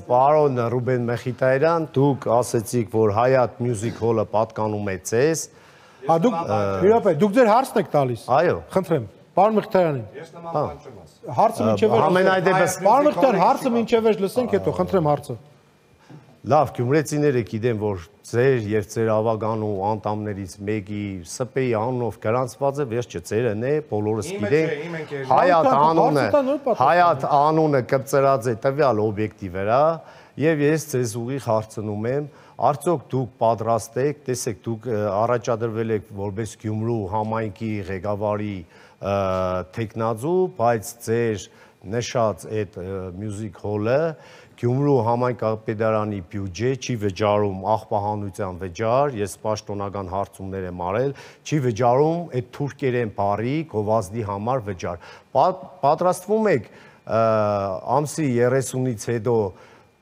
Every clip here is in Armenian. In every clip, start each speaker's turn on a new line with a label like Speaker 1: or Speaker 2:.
Speaker 1: Պարոն Ռուբեն Մեխիտարյան, դուք ասեցիք, որ Հայատ Music Hall-ը պատկանում է ձեզ։
Speaker 2: Դուք ձեր հարցն եք տալիս։
Speaker 1: Այո։
Speaker 2: Խնդրեմ, պարոն Մեխիտարյանին։
Speaker 3: Ես նման բան չեմ ասում։
Speaker 2: Հարցը մինչև պարոն Մեխիտարյան, հարցը մինչև լսենք, հետո խնդրեմ հարցը։
Speaker 1: Լավ, գյումրեցիները գիտեն, որ ձեր եւ ձեր ավագանու անդամներից մեկի ՍՊ-ի անունով գրանցված է, վերջը ձերն է, բոլորս գիտենք։ Հայատ անունը կպծրած է տվյալ օբյեկտի վրա, եւ ես ձեզ ուղիղ հարցնում եմ, արդյոք դուք պատրաստ եք, տեսեք, դուք առաջադրվել եք որպես Գյումրու համայնքի ղեկավարի տեխնազու, բայց ձեր նշած այդ Music Hall-ը Գյումրու համայնքապետարանի բյուջե չի վճարում աղբահանության վճար, ես պաշտոնական հարցումներ եմ արել, չի վճարում այդ թուրքերեն բառի գովազդի համար վճար։ Պատրաստվում եք ամսի 30-ից հետո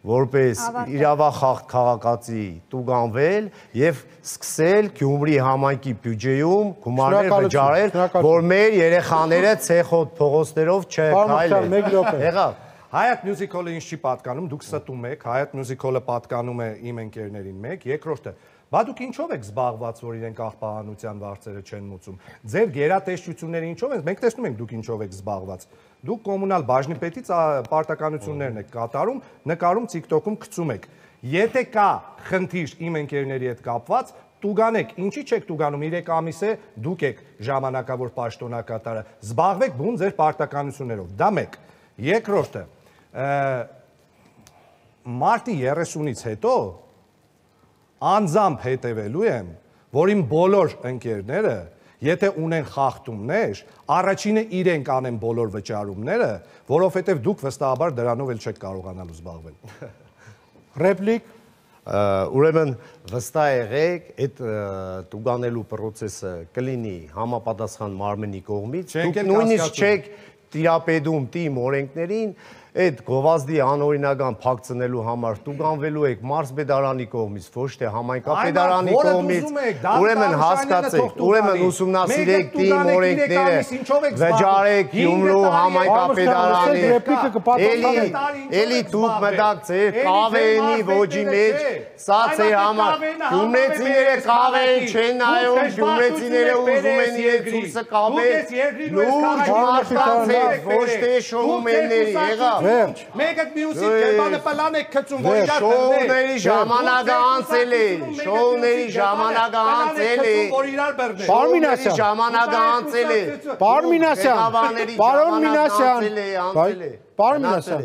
Speaker 1: որպես իրավախախ քաղաքացի տուգանվել եւ սկսել Գյումրի համայնքի բյուջեում գումարներ վճարել, որ մեր երեխաները ցեխոտ փողոցներով չքայլեն։
Speaker 3: Հայատ Music Hall-ը ինչ չի պատկանում, դուք ստում եք, Հայատ Music Hall-ը պատկանում է իմ ընկերներին մեկ, երկրորդը, բա դուք ինչով եք զբաղված, որ իրենք աղբահանության վարձերը չեն մուծում, ձեր գերատեսչությունները ինչով են, մենք տեսնում ենք դուք ինչով եք զբաղված, դուք կոմունալ բաժնի պետից պարտականություններն եք կատարում, նկարում TikTok-ում գցում եք, եթե կա խնդիր իմ ընկերների հետ կապված, տուգանեք, ինչի չեք տուգանում, 3 ամիս է դուք եք ժամանակավոր պաշտոնակատարը, զբաղվեք բուն ձեր պարտականություններով, դա մեկ, երկրորդը մարտի 30-ից հետո անձամբ հետևելու եմ, որ իմ բոլոր ընկերները, եթե ունեն խախտումներ, առաջինը իրենք անեն բոլոր վճարումները, որովհետև դուք վստահաբար դրանով էլ չեք կարողանալու զբաղվել։
Speaker 2: Ռեպլիկ։
Speaker 1: Ուրեմն վստահ եղեք, այդ տուգանելու պրոցեսը կլինի համապատասխան մարմնի կողմից, դուք նույնիսկ չեք տիրապետում թիմ օրենքներին, այդ գովազդի անօրինական փակցնելու համար տուգանվելու եք մարզպետարանի կողմից, ոչ թե համայնքապետարանի կողմից, ուրեմն հասկացեք, ուրեմն ուսումնասիրեք թիմ օրենքները, վճարեք Գյումրու համայնքապետարանի, էլի դուք մտաք ձեր կավեենի ոճի մեջ, սա ձեր համար, գյումրեցիները կավեեն չեն նայում, գյումրեցիները ուզում են իրենց դուրսը կավեն, լուրջ մարդկանց հետ, ոչ թե շոումենների, եղավ։
Speaker 3: Մեկ այդ մյուսին կերպանը պլան եք կծում, որ իրար
Speaker 1: շոուների ժամանակը անցել է, շոուների ժամանակը անցել է,
Speaker 2: Պարոն Մինասյան,